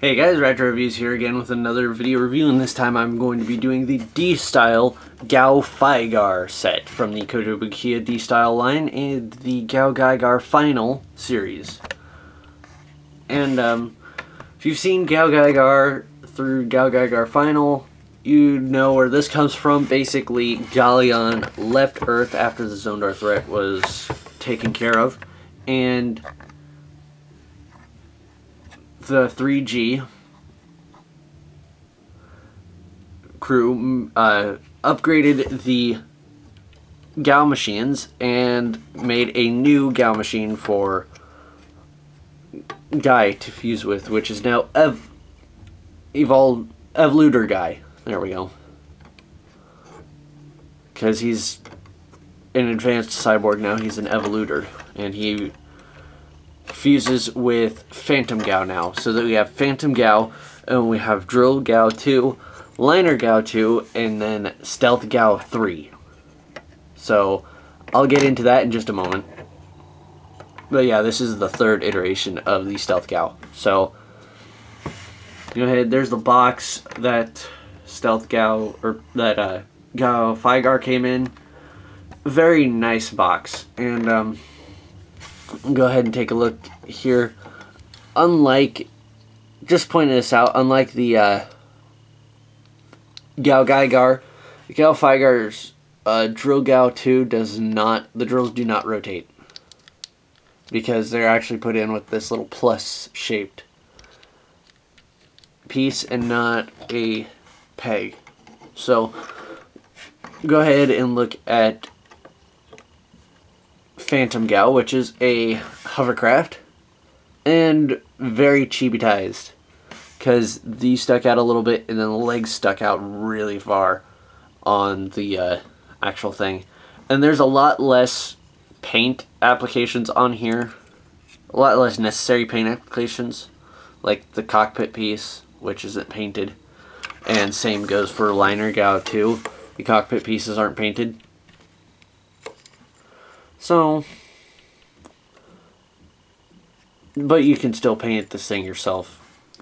Hey guys, Retro Reviews here again with another video review, and this time I'm going to be doing the D-Style Gaofighgar set from the Kotobukiya D-Style line and the Gaogaigar Final series. And if you've seen Gaogaigar through Gaogaigar Final, you know where this comes from. Basically, Galleon left Earth after the Zondar threat was taken care of, and the 3G crew upgraded the Gao machines and made a new Gao machine for Guy to fuse with, which is now Evoluder Guy. There we go. Because he's an advanced cyborg now, he's an Evoluder, and he fuses with Phantom Gao now, so that we have Phantom Gao, and we have Drill Gao 2, Liner Gao 2, and then Stealth Gao 3. So I'll get into that in just a moment. But yeah, this is the third iteration of the Stealth Gao. So go ahead, there's the box that Stealth Gao, or that Gaofighgar came in. Very nice box, and go ahead and take a look here. Unlike, just pointing this out, unlike the Gaogaigar, the Gaofighgar's Drill Gao 2 does not, the drills do not rotate, because they're actually put in with this little plus shaped piece and not a peg. So go ahead and look at Phantom Gao, which is a hovercraft, and very chibi-tized, because these stuck out a little bit and then the legs stuck out really far on the actual thing. And there's a lot less paint applications on here, a lot less necessary paint applications, like the cockpit piece, which isn't painted, and same goes for Liner Gao 2. The cockpit pieces aren't painted. So, but you can still paint this thing yourself,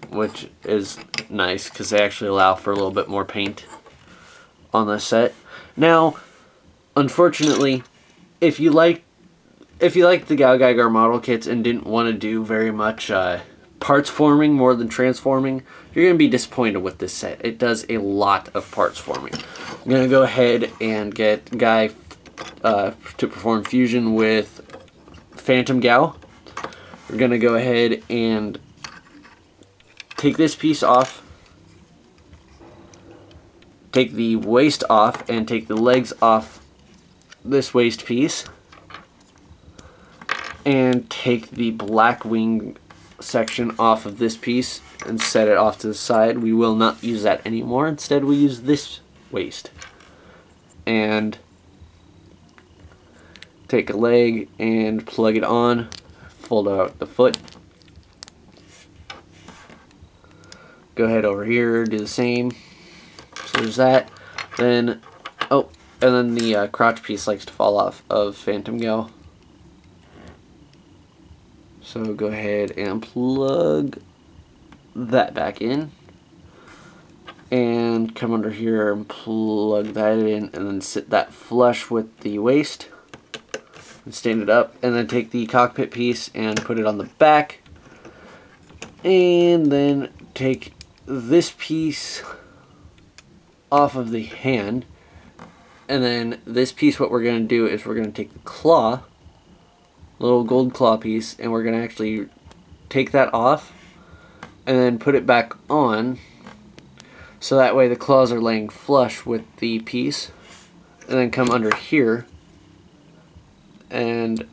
which is nice because they actually allow for a little bit more paint on this set. Now, unfortunately, if you like the Gaogaigar model kits and didn't want to do very much parts forming more than transforming, you're going to be disappointed with this set. It does a lot of parts forming. I'm going to go ahead and get Guy to perform fusion with Phantom Gao. We're going to go ahead and take this piece off, take the waist off, and take the legs off this waist piece, and take the black wing section off of this piece and set it off to the side. We will not use that anymore. Instead, we use this waist. And take a leg and plug it on, fold out the foot. Go ahead over here, do the same. So there's that. Then, oh, and then the crotch piece likes to fall off of Phantom Gao. So go ahead and plug that back in. And come under here and plug that in, and then sit that flush with the waist. And stand it up, and then take the cockpit piece and put it on the back. And then take this piece off of the hand. And then this piece, what we're going to do is we're going to take the claw, little gold claw piece, and we're going to actually take that off and then put it back on, so that way the claws are laying flush with the piece. And then come under here and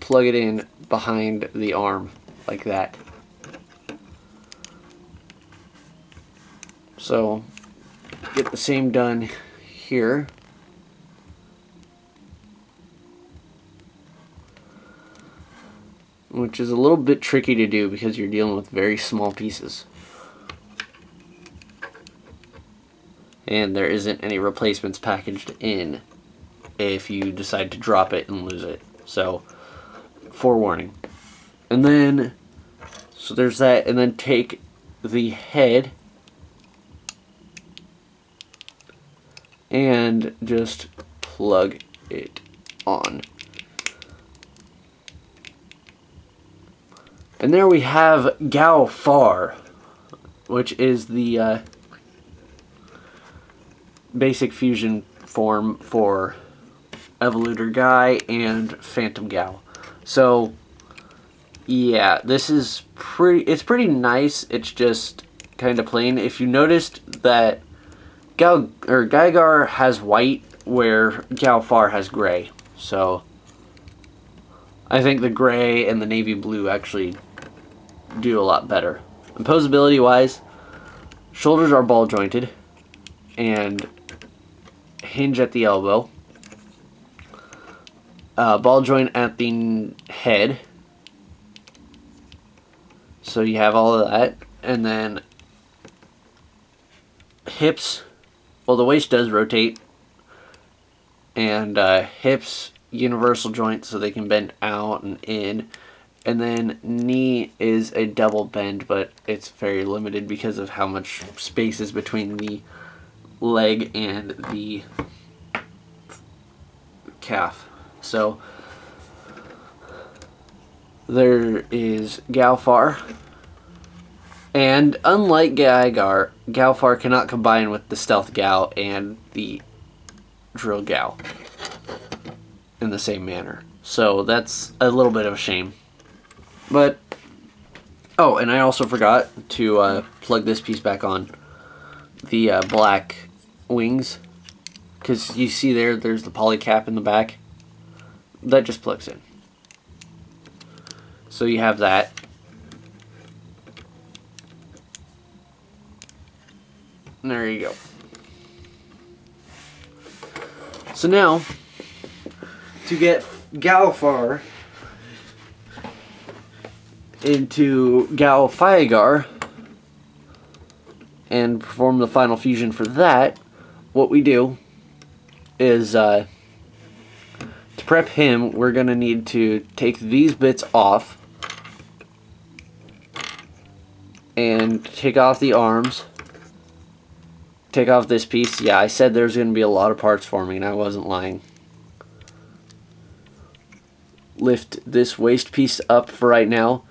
plug it in behind the arm like that. So get the same done here. Which is a little bit tricky to do because you're dealing with very small pieces. And there isn't any replacements packaged in if you decide to drop it and lose it. So, forewarning. And then, so there's that, and then take the head and just plug it on. And there we have Gaofighgar, which is the basic fusion form for Evoluder Guy and Phantom Gao. So yeah, this is it's pretty nice. It's just kind of plain. If you noticed that Gaogaigar has white where Gaofighgar has gray. So I think the gray and the navy blue actually do a lot better. And posability wise, shoulders are ball jointed and hinge at the elbow. Ball joint at the head. So you have all of that. And then hips, well, the waist does rotate. And hips, universal joint, so they can bend out and in. And then knee is a double bend, but it's very limited because of how much space is between the leg and the calf. So there is Gaofighgar, and unlike Gaogaigar, Gaofighgar cannot combine with the Stealth Gao and the Drill Gao in the same manner. So that's a little bit of a shame. But, oh, and I also forgot to plug this piece back on, the black wings, because you see there's the poly cap in the back. That just plugs in. So you have that. And there you go. So now, to get Gaofighgar into Gaofighgar and perform the final fusion for that, what we do is to prep him, we're going to need to take these bits off and take off the arms, take off this piece. Yeah, I said there's going to be a lot of parts forming, and I wasn't lying. Lift this waist piece up for right now,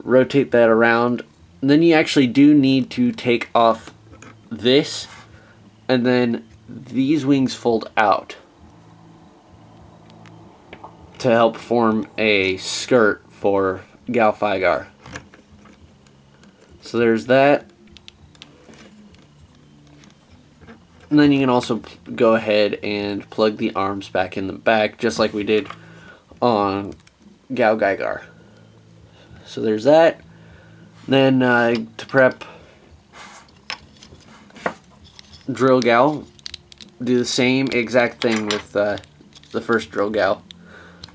rotate that around, and then you actually do need to take off this, and then these wings fold out to help form a skirt for Gaofighgar. So there's that. And then you can also go ahead and plug the arms back in the back, just like we did on Gaogaigar. So there's that. Then to prep Drill Gao, do the same exact thing with the first Drill Gao.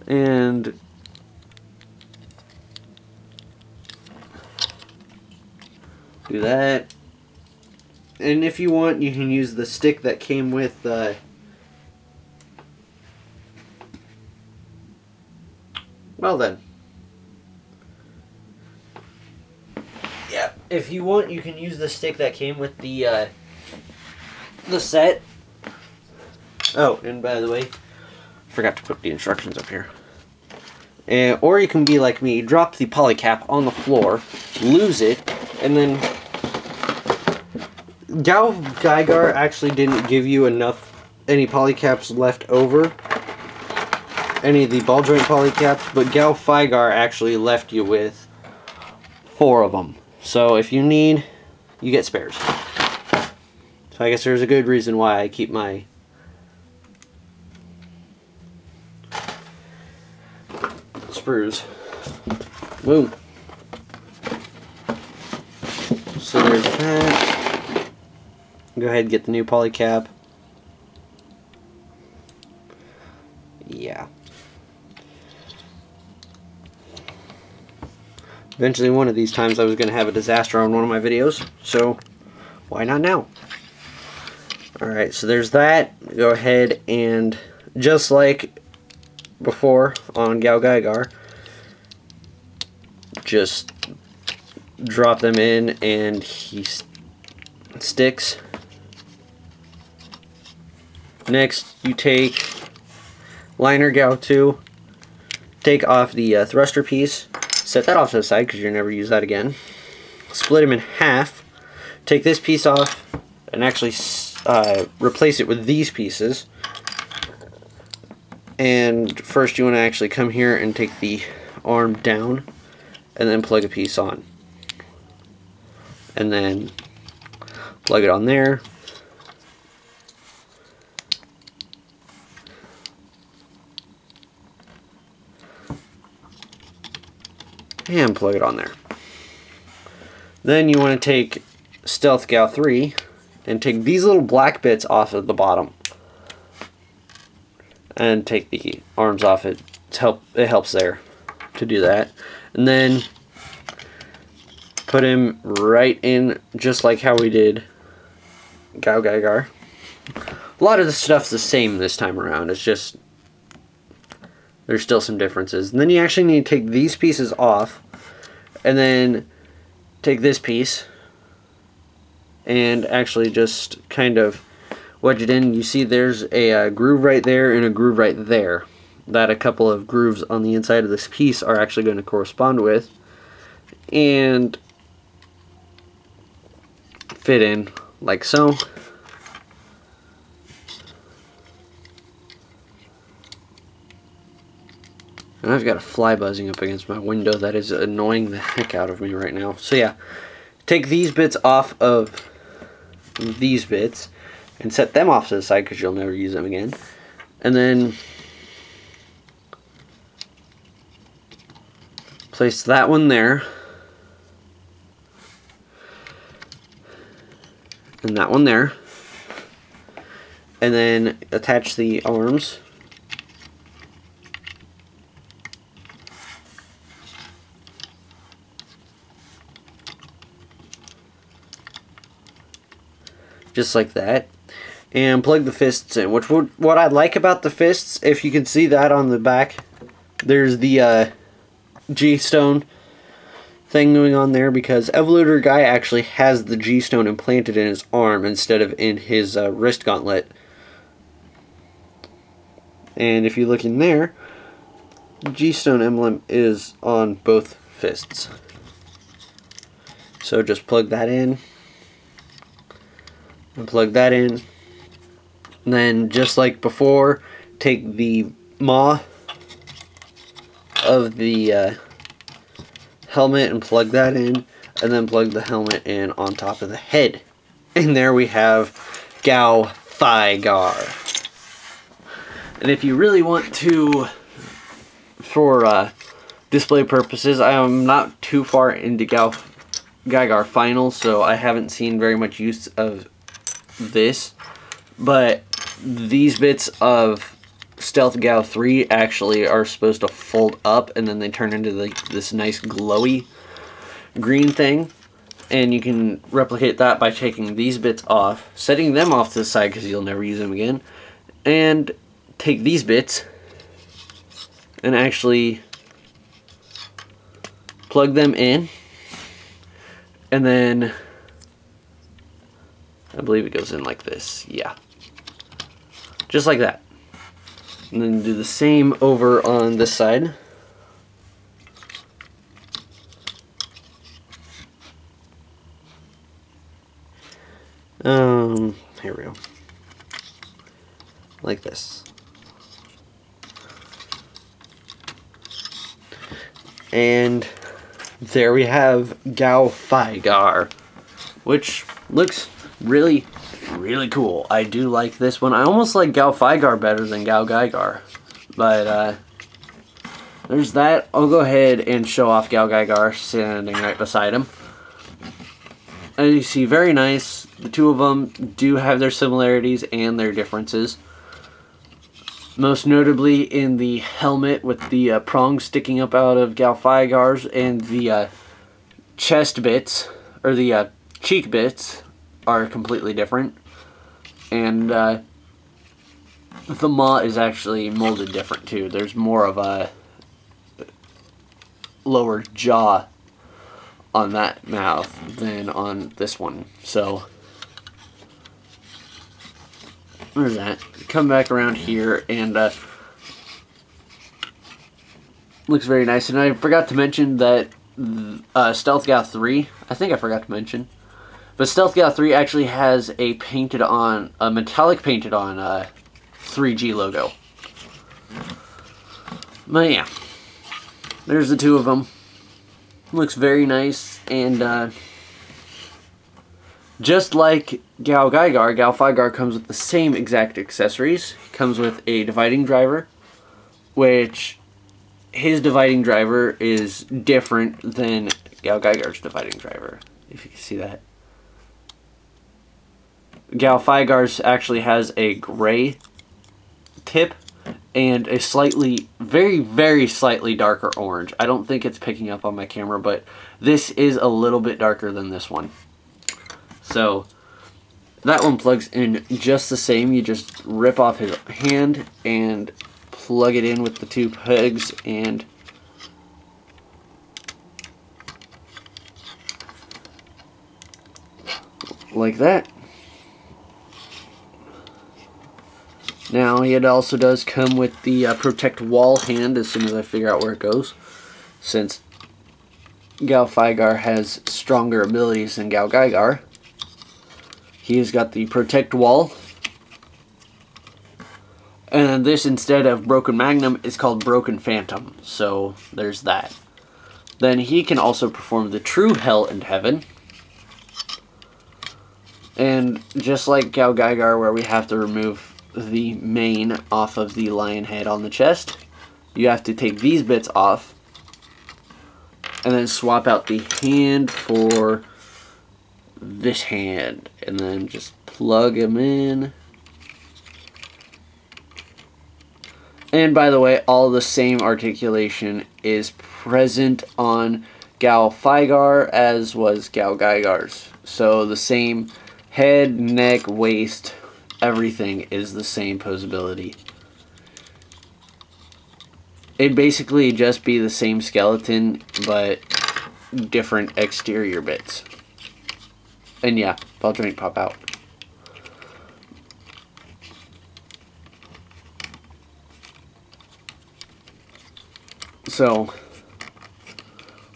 And do that. And if you want, you can use the stick that came with well then. Yeah, if you want, you can use the stick that came with the set. Oh, and by the way, forgot to put the instructions up here. Or you can be like me, drop the poly cap on the floor, lose it, and then Gaogaigar actually didn't give you any poly caps left over, any of the ball joint poly caps, but Gaofighgar actually left you with 4 of them. So if you need, you get spares. So I guess there's a good reason why I keep my sprues. Boom. So there's that. Go ahead and get the new poly cap. Yeah. Eventually one of these times I was going to have a disaster on one of my videos, so why not now? Alright, so there's that. Go ahead and, just like before on Gaogaigar, just drop them in, and he sticks. Next, you take liner Gao 2, take off the thruster piece, set that off to the side because you'll never use that again. Split them in half, take this piece off, and actually replace it with these pieces. And first you want to actually come here and take the arm down and then plug a piece on. And then plug it on there. And plug it on there. Then you want to take Stealth Gao 3 and take these little black bits off of the bottom. And take the arms off it. It helps there to do that. And then put him right in just like how we did Gaogaigar. A lot of the stuff's the same this time around. It's just there's still some differences. And then you actually need to take these pieces off and then take this piece and actually just kind of wedge it in. You see there's a groove right there and a groove right there that a couple of grooves on the inside of this piece are actually going to correspond with and fit in like so. And I've got a fly buzzing up against my window that is annoying the heck out of me right now. So yeah, take these bits off of these bits and set them off to the side because you'll never use them again. And then place that one there. And that one there. And then attach the arms. Just like that, and plug the fists in. What I like about the fists, if you can see that on the back, there's the G-stone thing going on there because Evoluder Guy actually has the G-stone implanted in his arm instead of in his wrist gauntlet. And if you look in there, the G-stone emblem is on both fists. So just plug that in. And plug that in. And then just like before, take the maw of the helmet and plug that in, and then plug the helmet in on top of the head. And there we have Gaofighgar. And if you really want to, for display purposes, I am not too far into Gaogaigar Final, so I haven't seen very much use of this, but these bits of Stealth Gao 3 actually are supposed to fold up and then they turn into this nice glowy green thing, and you can replicate that by taking these bits off, setting them off to the side because you'll never use them again, and take these bits and actually plug them in, and then I believe it goes in like this. Yeah. Just like that. And then do the same over on this side. Here we go. Like this. And there we have Gaofighgar, which looks really cool. I do like this one. I almost like Gaofighgar better than Gaogaigar, but there's that. I'll go ahead and show off Gaogaigar standing right beside him. As you see, very nice. The two of them do have their similarities and their differences. Most notably in the helmet with the prongs sticking up out of Gaofighgar's, and the chest bits, or the cheek bits, are completely different. And the maw is actually molded different too. There's more of a lower jaw on that mouth than on this one. So there's that. Come back around here, and looks very nice. And I forgot to mention that Stealth Gao 3, I think I forgot to mention, but Stealth Gao 3 actually has a metallic painted on 3G logo. But yeah, there's the two of them. Looks very nice, and just like Gaogaigar, Gaofighgar comes with the same exact accessories. It comes with a dividing driver, which his dividing driver is different than Gaogaigar's dividing driver, if you can see that. Gaofighgar's actually has a gray tip and a slightly, very, very slightly darker orange. I don't think it's picking up on my camera, but this is a little bit darker than this one. So that one plugs in just the same. You just rip off his hand and plug it in with the two pegs, and like that. Now it also does come with the protect wall hand as soon as I figure out where it goes, since Gaofighgar has stronger abilities than Gaogaigar. He's got the protect wall. And this, instead of Broken Magnum, is called Broken Phantom. So there's that. Then he can also perform the True Hell and Heaven. And just like Gaogaigar, where we have to remove the mane off of the lion head on the chest, you have to take these bits off and then swap out the hand for this hand, and then just plug him in. And by the way, all the same articulation is present on Gaofighgar as was Gaogaigar's. So the same head, neck, waist, everything is the same posability. It'd basically just be the same skeleton, but different exterior bits. And yeah, ball joint pop out. So,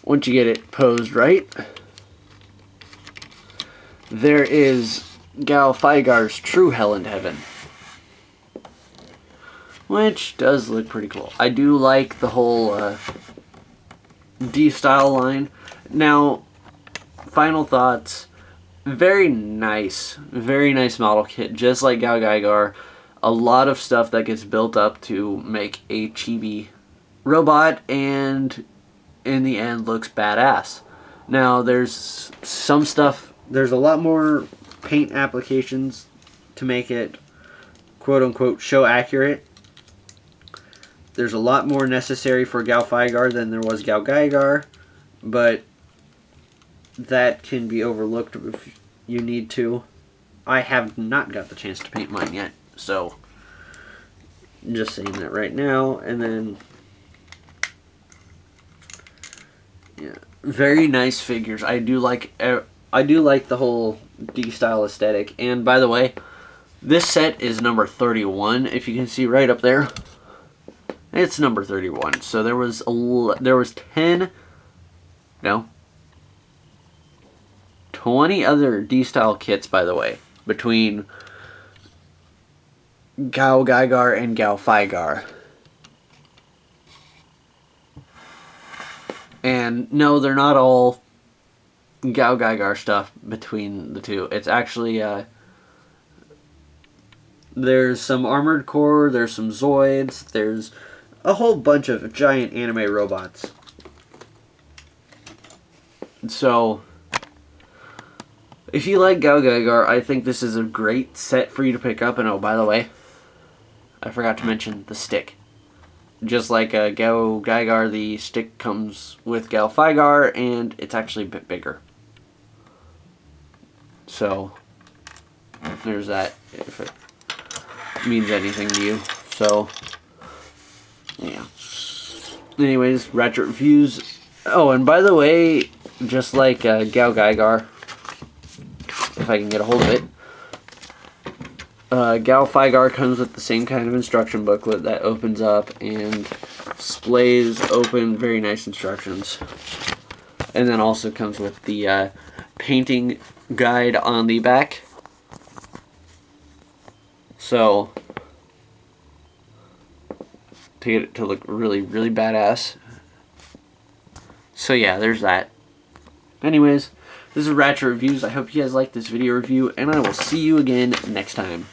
once you get it posed right, there is Gaofighgar's True Hell and Heaven, which does look pretty cool. I do like the whole D-style line. Now, final thoughts. Very nice model kit, just like Gaogaigar. A lot of stuff that gets built up to make a chibi robot, and in the end looks badass. Now there's some stuff, there's a lot more paint applications to make it quote unquote show accurate. There's a lot more necessary for Gaofighgar than there was Gaogaigar, but that can be overlooked if you need to. I have not got the chance to paint mine yet, so I'm just saying that right now. And then yeah, very nice figures. I do like the whole D-style aesthetic. And by the way, this set is number 31. If you can see right up there, it's number 31. So there was 20 other D-style kits, by the way, between Gaogaigar and Gaofighgar. And no, they're not all Gaogaigar stuff between the two. It's actually, there's some Armored Core, there's some Zoids, there's a whole bunch of giant anime robots. So, if you like Gaogaigar, I think this is a great set for you to pick up. And oh, by the way, I forgot to mention the stick. Just like Gaogaigar, the stick comes with Gaofighgar, and it's actually a bit bigger. So, there's that, if it means anything to you. So, yeah. Anyways, Ratchet Reviews Oh, and by the way, just like Gaogaigar, if I can get a hold of it, Gaofighgar comes with the same kind of instruction booklet that opens up and displays open, very nice instructions. And then also comes with the painting guide on the back. So, to get it to look really, really badass. So yeah, there's that. Anyways, this is Ratchet Reviews. I hope you guys liked this video review, and I will see you again next time.